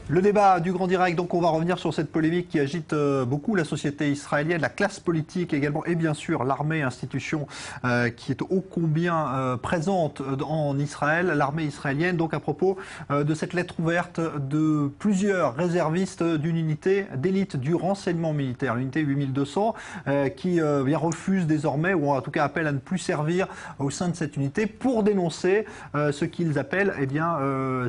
Le débat du Grand Direct, donc on va revenir sur cette polémique qui agite beaucoup la société israélienne, la classe politique également, et bien sûr l'armée, institution qui est ô combien présente en Israël, l'armée israélienne, donc à propos de cette lettre ouverte de plusieurs réservistes d'une unité d'élite du renseignement militaire, l'unité 8200, qui refuse désormais, ou en tout cas appelle à ne plus servir au sein de cette unité pour dénoncer ce qu'ils appellent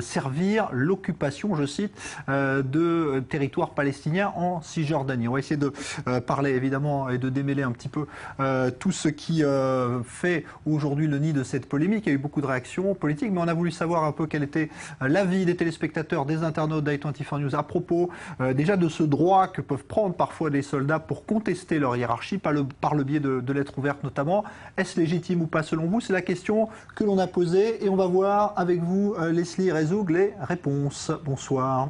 servir l'occupation, je cite, de territoires palestiniens en Cisjordanie. On va essayer de parler évidemment et de démêler un petit peu tout ce qui fait aujourd'hui le nid de cette polémique. Il y a eu beaucoup de réactions politiques, mais on a voulu savoir un peu quel était l'avis des téléspectateurs, des internautes d'i24 News à propos déjà de ce droit que peuvent prendre parfois les soldats pour contester leur hiérarchie par le biais de lettres ouvertes notamment. Est-ce légitime ou pas selon vous? C'est la question que l'on a posée et on va voir avec vous, Leslie Rezoug, les réponses. Bonsoir.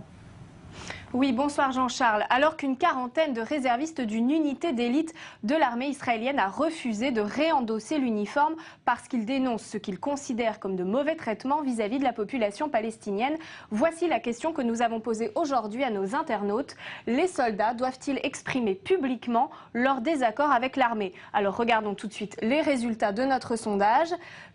Oui, bonsoir Jean-Charles. Alors qu'une quarantaine de réservistes d'une unité d'élite de l'armée israélienne a refusé de réendosser l'uniforme parce qu'ils dénoncent ce qu'ils considèrent comme de mauvais traitements vis-à-vis de la population palestinienne, voici la question que nous avons posée aujourd'hui à nos internautes. Les soldats doivent-ils exprimer publiquement leur désaccord avec l'armée? Alors regardons tout de suite les résultats de notre sondage.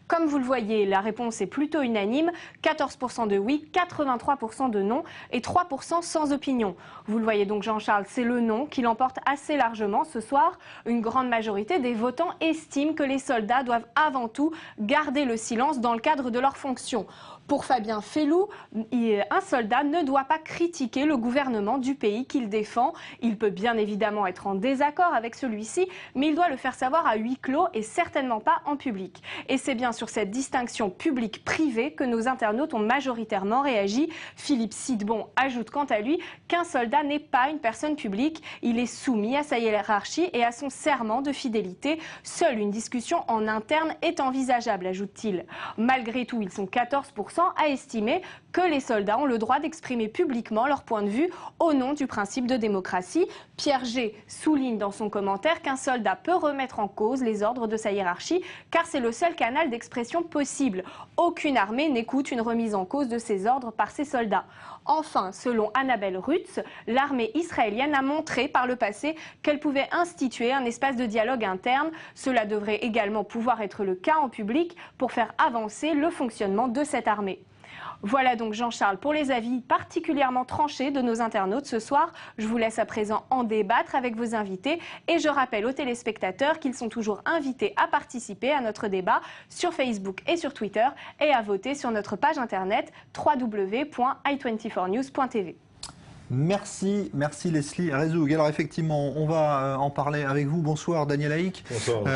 Comme vous le voyez, la réponse est plutôt unanime, 14% de oui, 83% de non et 3% sans opinion. Vous le voyez donc Jean-Charles, c'est le non qui l'emporte assez largement ce soir. Une grande majorité des votants estiment que les soldats doivent avant tout garder le silence dans le cadre de leurs fonctions. Pour Fabien Fellou, un soldat ne doit pas critiquer le gouvernement du pays qu'il défend. Il peut bien évidemment être en désaccord avec celui-ci, mais il doit le faire savoir à huis clos et certainement pas en public. Et c'est bien sur cette distinction publique-privée que nos internautes ont majoritairement réagi. Philippe Sidbon ajoute quant à lui qu'un soldat n'est pas une personne publique. Il est soumis à sa hiérarchie et à son serment de fidélité. Seule une discussion en interne est envisageable, ajoute-t-il. Malgré tout, ils sont 14% à estimer que les soldats ont le droit d'exprimer publiquement leur point de vue au nom du principe de démocratie. Pierre G souligne dans son commentaire qu'un soldat peut remettre en cause les ordres de sa hiérarchie car c'est le seul canal d'expression possible. Aucune armée n'écoute une remise en cause de ses ordres par ses soldats. Enfin, selon Annabelle Rutz, l'armée israélienne a montré par le passé qu'elle pouvait instituer un espace de dialogue interne. Cela devrait également pouvoir être le cas en public pour faire avancer le fonctionnement de cette armée. Voilà donc Jean-Charles pour les avis particulièrement tranchés de nos internautes ce soir. Je vous laisse à présent en débattre avec vos invités et je rappelle aux téléspectateurs qu'ils sont toujours invités à participer à notre débat sur Facebook et sur Twitter et à voter sur notre page internet www.i24news.tv. Merci Leslie Rezoug. Alors effectivement, on va en parler avec vous. Bonsoir Daniel Haïk,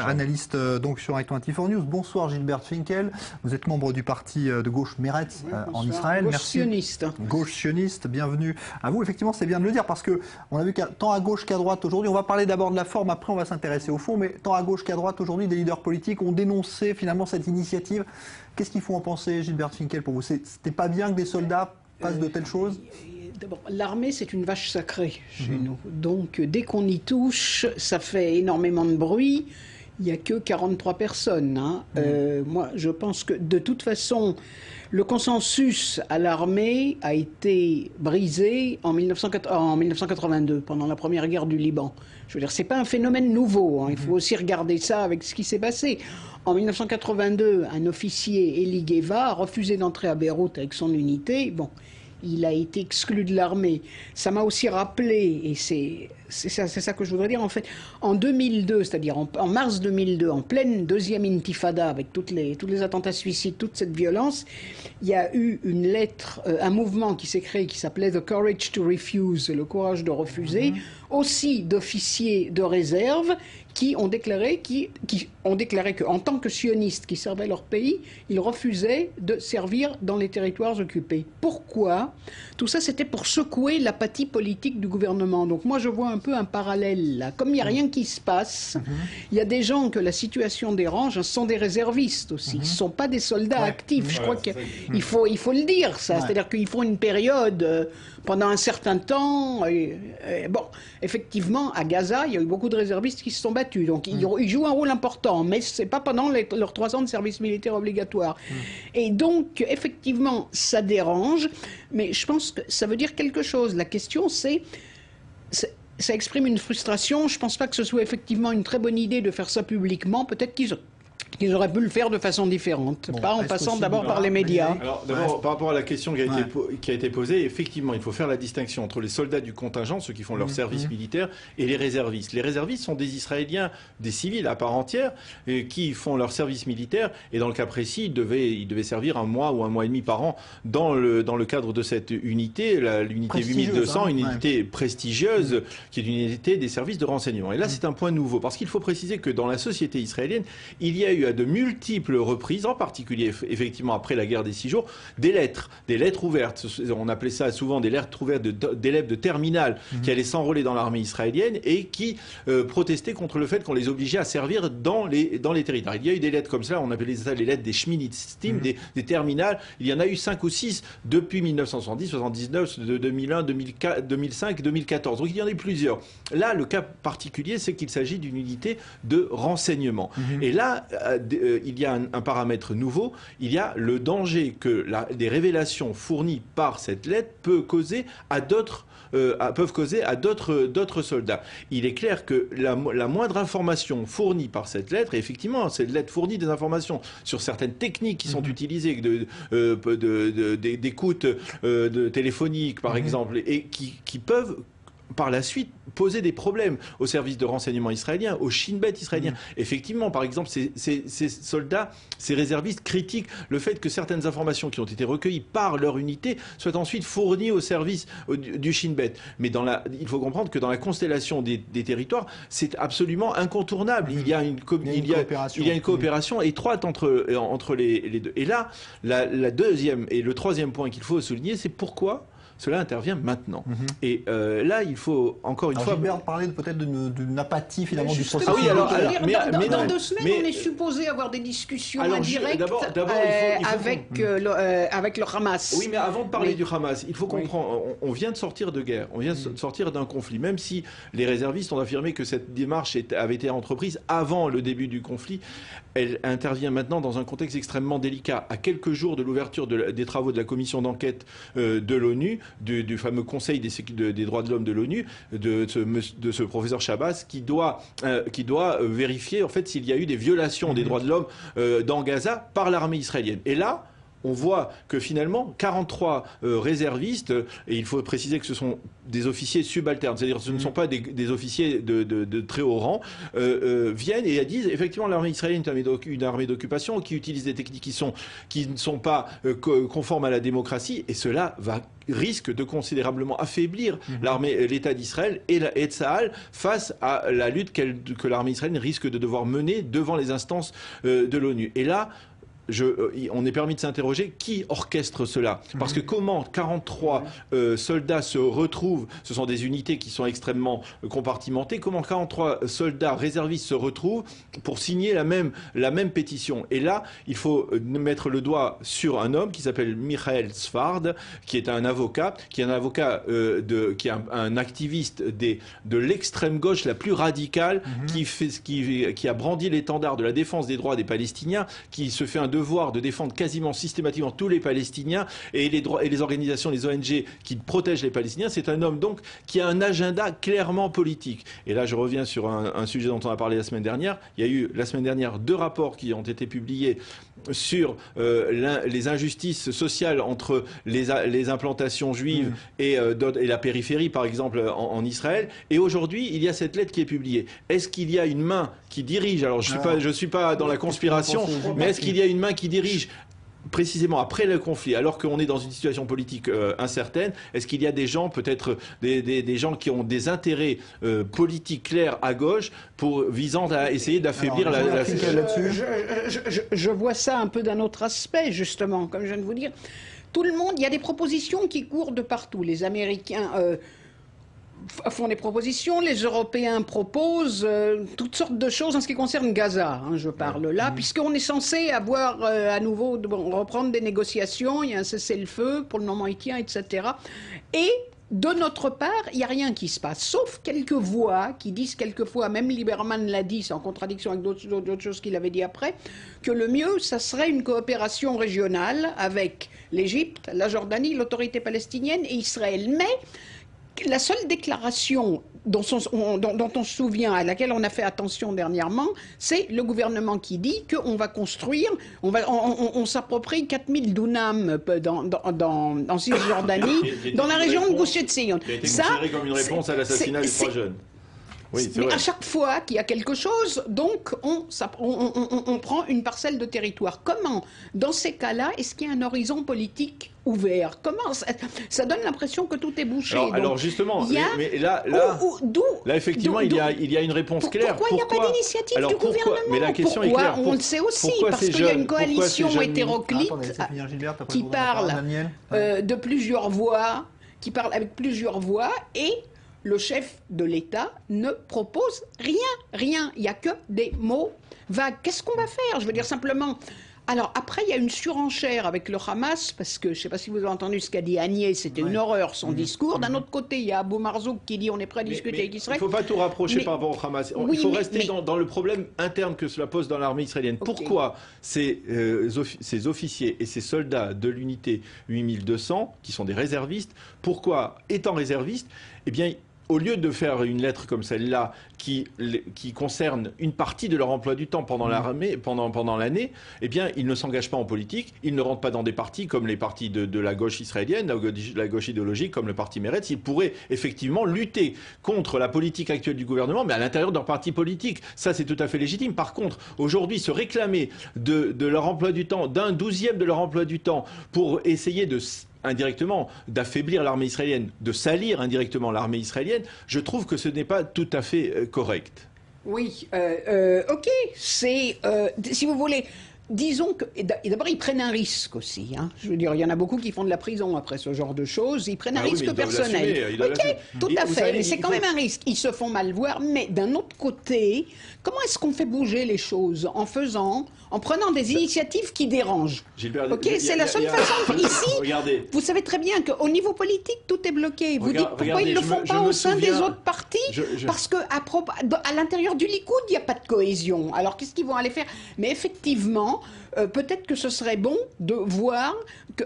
analyste donc sur i24 News. Bonsoir Gilbert Finkel, vous êtes membre du parti de gauche Meretz en Israël. Gauche sioniste. Gauche sioniste, bienvenue à vous. Effectivement, c'est bien de le dire parce que on a vu tant à gauche qu'à droite aujourd'hui, on va parler d'abord de la forme, après on va s'intéresser au fond, mais tant à gauche qu'à droite aujourd'hui, des leaders politiques ont dénoncé finalement cette initiative. Qu'est-ce qu'il faut en penser, Gilbert Finkel, pour vous? C'était pas bien que des soldats fassent de telles choses? D'abord, l'armée, c'est une vache sacrée chez nous. Donc, dès qu'on y touche, ça fait énormément de bruit. Il n'y a que 43 personnes. Moi, je pense que, de toute façon, le consensus à l'armée a été brisé en 1982, pendant la première guerre du Liban. Je veux dire, c'est pas un phénomène nouveau. Il faut aussi regarder ça avec ce qui s'est passé. En 1982, un officier, Eli Geva, a refusé d'entrer à Beyrouth avec son unité. Bon. Il a été exclu de l'armée. Ça m'a aussi rappelé, et c'est ça que je voudrais dire, en fait, en 2002, c'est-à-dire en mars 2002, en pleine deuxième intifada, avec tous les attentats suicides, toute cette violence, il y a eu une lettre, un mouvement qui s'est créé, qui s'appelait The Courage to Refuse, le courage de refuser, aussi d'officiers de réserve, qui ont déclaré qu'en tant que sionistes qui servaient leur pays, ils refusaient de servir dans les territoires occupés. Pourquoi? Tout ça, c'était pour secouer l'apathie politique du gouvernement. Donc moi, je vois un peu un parallèle là. Comme il n'y a rien qui se passe, il y a des gens que la situation dérange, ce sont des réservistes aussi. Ce ne sont pas des soldats actifs. Je crois qu'il faut le dire, ça. C'est-à-dire qu'il faut une période pendant un certain temps, bon, effectivement, à Gaza, il y a eu beaucoup de réservistes qui se sont battus. Donc, ils jouent un rôle important, mais ce n'est pas pendant leurs 3 ans de service militaire obligatoire. Et donc, effectivement, ça dérange, mais je pense que ça veut dire quelque chose. La question, c'est ça exprime une frustration. Je ne pense pas que ce soit effectivement une très bonne idée de faire ça publiquement. Peut-être qu'ils auraient pu le faire de façon différente, pas en passant d'abord par les médias. Alors d'abord, par rapport à la question qui a été posée, effectivement, il faut faire la distinction entre les soldats du contingent, ceux qui font leur service militaire, et les réservistes. Les réservistes sont des Israéliens, des civils à part entière, qui font leur service militaire, et dans le cas précis, ils devaient servir 1 mois ou 1 mois et demi par an dans le cadre de cette unité, l'unité 8200, une unité prestigieuse, qui est une unité des services de renseignement. Et là, c'est un point nouveau, parce qu'il faut préciser que dans la société israélienne, il y a eu à de multiples reprises, en particulier effectivement après la guerre des 6 jours, des lettres ouvertes. On appelait ça souvent des lettres ouvertes d'élèves de terminale qui allaient s'enrôler dans l'armée israélienne et qui protestaient contre le fait qu'on les obligeait à servir dans les territoires. Il y a eu des lettres comme ça, on appelait ça les lettres des Schministim, des terminales. Il y en a eu 5 ou 6 depuis 1970, 79, 2001, 2004, 2005, 2014. Donc il y en a eu plusieurs. Là, le cas particulier, c'est qu'il s'agit d'une unité de renseignement. Et là, il y a un paramètre nouveau, il y a le danger que des révélations fournies par cette lettre peuvent causer à d'autres soldats. Il est clair que la moindre information fournie par cette lettre, et effectivement, cette lettre fournit des informations sur certaines techniques qui sont utilisées, d'écoute téléphonique par exemple, et qui peuvent par la suite poser des problèmes aux services de renseignement israéliens, aux Shin Bet israéliens. Effectivement, par exemple, ces soldats, ces réservistes critiquent le fait que certaines informations qui ont été recueillies par leur unité soient ensuite fournies au service du Shin Bet. Mais il faut comprendre que dans la constellation des territoires, c'est absolument incontournable. Il y a une coopération étroite entre les deux. Et là, la deuxième et le troisième point qu'il faut souligner, c'est pourquoi cela intervient maintenant. Et là, il faut encore une fois... Gilbert parlait peut-être d'une apathie finalement du processus. Ah oui, dans 2 semaines, on est supposé avoir des discussions indirectes avec le Hamas. Oui, mais avant de parler du Hamas, il faut comprendre, on vient de sortir de guerre, on vient de sortir d'un conflit. Même si les réservistes ont affirmé que cette démarche avait été entreprise avant le début du conflit, elle intervient maintenant dans un contexte extrêmement délicat. À quelques jours de l'ouverture des travaux de la commission d'enquête de l'ONU, du fameux Conseil des droits de l'homme de l'ONU, de ce professeur Chabas, qui doit vérifier en fait s'il y a eu des violations des droits de l'homme dans Gaza par l'armée israélienne. Et là, on voit que finalement, 43 réservistes, et il faut préciser que ce sont des officiers subalternes, c'est-à-dire que ce ne sont pas des officiers de très haut rang, viennent et disent effectivement l'armée israélienne est une armée d'occupation qui utilise des techniques qui ne sont pas conformes à la démocratie, et cela risque de considérablement affaiblir l'État d'Israël et Tsahal face à la lutte que l'armée israélienne risque de devoir mener devant les instances de l'ONU. Et là, on est permis de s'interroger qui orchestre cela. Parce que comment 43 soldats se retrouvent, ce sont des unités qui sont extrêmement compartimentées, comment 43 soldats réservistes se retrouvent pour signer la même pétition. Et là, il faut mettre le doigt sur un homme qui s'appelle Michael Sfard, qui est un avocat, qui est un activiste de l'extrême gauche la plus radicale, qui a brandi l'étendard de la défense des droits des Palestiniens, qui se fait un devoir de défendre quasiment systématiquement tous les Palestiniens et les organisations, les ONG qui protègent les Palestiniens. C'est un homme donc qui a un agenda clairement politique. Et là, je reviens sur un sujet dont on a parlé la semaine dernière. Il y a eu la semaine dernière 2 rapports qui ont été publiés sur les injustices sociales entre les implantations juives et la périphérie, par exemple, en Israël. Et aujourd'hui, il y a cette lettre qui est publiée. Est-ce qu'il y a une main qui dirige, alors je suis pas dans la conspiration, mais est-ce qu'il y a une main qui dirige précisément après le conflit, alors qu'on est dans une situation politique incertaine, est-ce qu'il y a des gens, peut-être des gens qui ont des intérêts politiques clairs à gauche visant à essayer d'affaiblir la situation? Je vois ça un peu d'un autre aspect, justement, comme je viens de vous dire. Tout le monde, il y a des propositions qui courent de partout. Les Américains font des propositions, les Européens proposent toutes sortes de choses en ce qui concerne Gaza, je parle là, puisqu'on est censé avoir à nouveau, reprendre des négociations, il y a un cessez-le-feu, pour le moment il tient, etc. Et de notre part, il n'y a rien qui se passe, sauf quelques voix qui disent quelquefois, même Lieberman l'a dit, c'est en contradiction avec d'autres choses qu'il avait dit après, que le mieux, ça serait une coopération régionale avec l'Égypte, la Jordanie, l'autorité palestinienne et Israël. Mais la seule déclaration dont on se souvient, à laquelle on a fait attention dernièrement, c'est le gouvernement qui dit qu'on va construire, on s'approprie 4000 dunams en Cisjordanie, dans la région de Gush Etzion. Qui a été considéré comme une réponse à l'assassinat des 3 jeunes. Oui, mais vrai. à chaque fois qu'il y a quelque chose, donc on prend une parcelle de territoire. Comment, dans ces cas-là, est-ce qu'il y a un horizon politique ouvert? Comment ça donne l'impression que tout est bouché. Alors justement, mais là, effectivement, il y a une réponse claire. Pourquoi il n'y a pas d'initiative du gouvernement? Mais la question est claire. On le sait aussi, parce qu'il y a une coalition hétéroclite qui parle de plusieurs voix, qui parle avec plusieurs voix, et le chef de l'État ne propose rien. Il n'y a que des mots vagues. Qu'est-ce qu'on va faire? Je veux dire simplement... Alors après, il y a une surenchère avec le Hamas, parce que je ne sais pas si vous avez entendu ce qu'a dit Agnès, c'était une horreur son discours. D'un autre côté, il y a Abou Marzouk qui dit on est prêt à discuter avec Israël. Il ne faut pas tout rapprocher par rapport au Hamas. Il faut rester dans le problème interne que cela pose dans l'armée israélienne. Okay. Pourquoi ces officiers et ces soldats de l'unité 8200, qui sont des réservistes, pourquoi, étant réservistes, eh bien, au lieu de faire une lettre comme celle-là qui concerne une partie de leur emploi du temps pendant l'armée, pendant l'année, eh bien, ils ne s'engagent pas en politique, ils ne rentrent pas dans des partis comme les partis de la gauche israélienne, la gauche idéologique comme le parti Meretz. Ils pourraient effectivement lutter contre la politique actuelle du gouvernement, mais à l'intérieur de leur parti politique. Ça, c'est tout à fait légitime. Par contre, aujourd'hui, se réclamer de leur emploi du temps, d'un 12e de leur emploi du temps, pour essayer indirectement d'affaiblir l'armée israélienne, de salir indirectement l'armée israélienne, je trouve que ce n'est pas tout à fait correct. Oui, ok, c'est, si vous voulez, disons que, et d'abord ils prennent un risque aussi, hein. Je veux dire, il y en a beaucoup qui font de la prison après ce genre de choses, ils prennent un risque personnel. Ok, tout à fait, mais c'est quand même un risque, ils se font mal voir, mais d'un autre côté, comment est-ce qu'on fait bouger les choses? En prenant des initiatives qui dérangent. Ok, c'est la seule façon. Ici, regardez. Vous savez très bien qu'au niveau politique, tout est bloqué. Vous dites pourquoi ils ne le font pas au sein des autres partis? Parce qu'à l'intérieur du Likoud, il n'y a pas de cohésion. Alors qu'est-ce qu'ils vont aller faire? Mais effectivement, peut-être que ce serait bon de voir,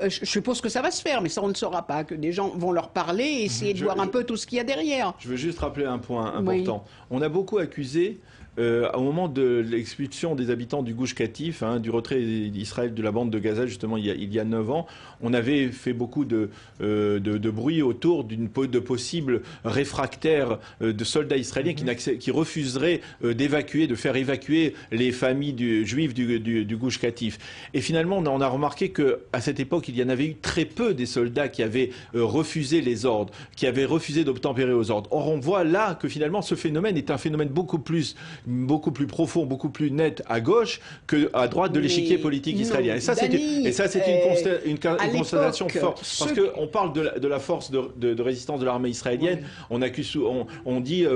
je suppose que ça va se faire, mais ça on ne saura pas, que des gens vont leur parler et essayer de voir un peu tout ce qu'il y a derrière. Je veux juste rappeler un point important. Oui. On a beaucoup accusé au moment de l'expulsion des habitants du Gush Katif, du retrait d'Israël de la bande de Gaza, justement, il y a 9 ans, on avait fait beaucoup de bruit autour de possibles réfractaires de soldats israéliens qui refuseraient de faire évacuer les familles juives du Gush Katif. Et finalement, on a remarqué qu'à cette époque, il y en avait eu très peu des soldats qui avaient refusé les ordres, qui avaient refusé d'obtempérer aux ordres. Or, on voit là que finalement, ce phénomène est un phénomène beaucoup plus profond, beaucoup plus net à gauche qu'à droite de l'échiquier politique israélien. Et ça, c'est une constatation forte. Parce qu'on parle de la force de résistance de l'armée israélienne. Oui. On dit,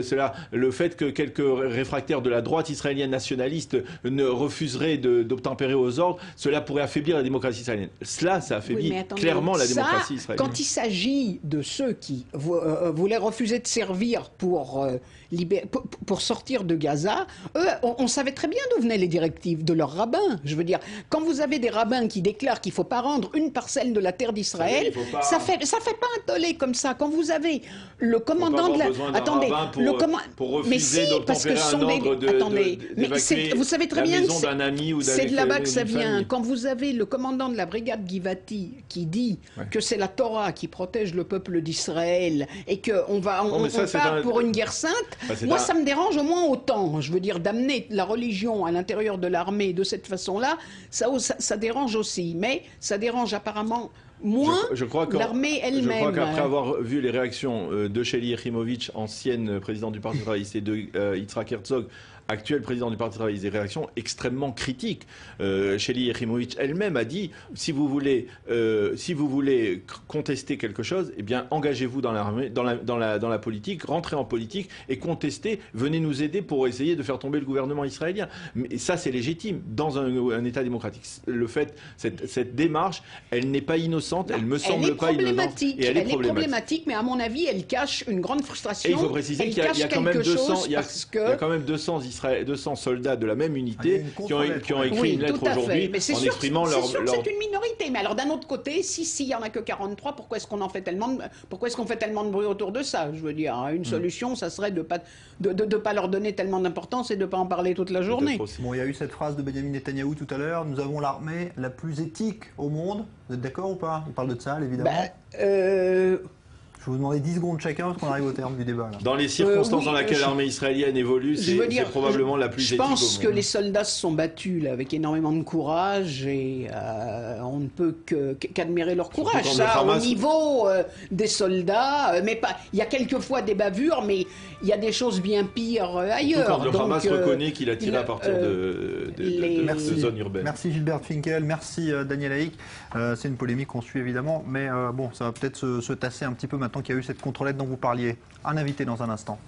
c'est là le fait que quelques réfractaires de la droite israélienne nationaliste ne refuseraient d'obtempérer aux ordres, cela pourrait affaiblir la démocratie israélienne. Ça affaiblit clairement la démocratie israélienne. Quand il s'agit de ceux qui voulaient refuser de servir pour sortir de Gaza, eux, on savait très bien d'où venaient les directives de leurs rabbins. Je veux dire, quand vous avez des rabbins qui déclarent qu'il ne faut pas rendre une parcelle de la terre d'Israël, ça fait pas un tollé comme ça. Quand vous avez le commandant de la... Attendez, pour refuser d'obtempérer un ordre d'évacuer vous savez très bien maison d'un ami ou c'est de là-bas que ça vient. Quand vous avez le commandant de la brigade Givati qui dit que c'est la Torah qui protège le peuple d'Israël et qu'on part pour une guerre sainte, moi ça me dérange au moins autant. Je veux dire, d'amener la religion à l'intérieur de l'armée de cette façon-là, ça dérange aussi. Mais ça dérange apparemment moins l'armée elle-même. Je crois qu'après avoir vu les réactions de Sheli Yechimowitz, ancienne présidente du Parti travailliste, et de Yitzhak Herzog, actuel président du Parti travailliste, des réactions extrêmement critiques. Shelly Yefimowitsch elle-même a dit, si vous voulez contester quelque chose, eh bien engagez-vous dans l'armée, dans la politique, rentrez en politique et contestez, venez nous aider pour essayer de faire tomber le gouvernement israélien. Mais ça, c'est légitime dans un État démocratique. Cette démarche, elle n'est pas innocente, elle me semble pas innocente. Et elle est problématique, mais à mon avis, elle cache une grande frustration. Et il faut préciser qu'il y a quand même 200 soldats de la même unité qui ont écrit une lettre aujourd'hui en exprimant leur... C'est sûr que c'est une minorité, mais alors d'un autre côté, s'il n'y en a que 43, pourquoi est-ce qu'on fait tellement de bruit autour de ça? Je veux dire, une solution, ça serait de ne pas leur donner tellement d'importance et de ne pas en parler toute la journée. Bon, il y a eu cette phrase de Benjamin Netanyahou tout à l'heure, nous avons l'armée la plus éthique au monde. Vous êtes d'accord ou pas? Il parle de ça, évidemment. Je vais vous demander 10 secondes chacun parce qu'on arrive au terme du débat. Là. Dans les circonstances dans lesquelles l'armée israélienne évolue, c'est probablement la plus éthique au monde. Je pense que les soldats se sont battus là, avec énormément de courage et on ne peut qu'admirer leur courage. Ça, au niveau des soldats, mais pas. Il y a quelquefois des bavures, mais il y a des choses bien pires ailleurs. Quand le Hamas reconnaît qu'il a tiré à partir de zones urbaines. Merci Gilbert Finkel, merci Daniel Haïk. C'est une polémique qu'on suit évidemment, mais bon, ça va peut-être se tasser un petit peu maintenant qu'il y a eu cette contrôlette dont vous parliez. Un invité dans un instant.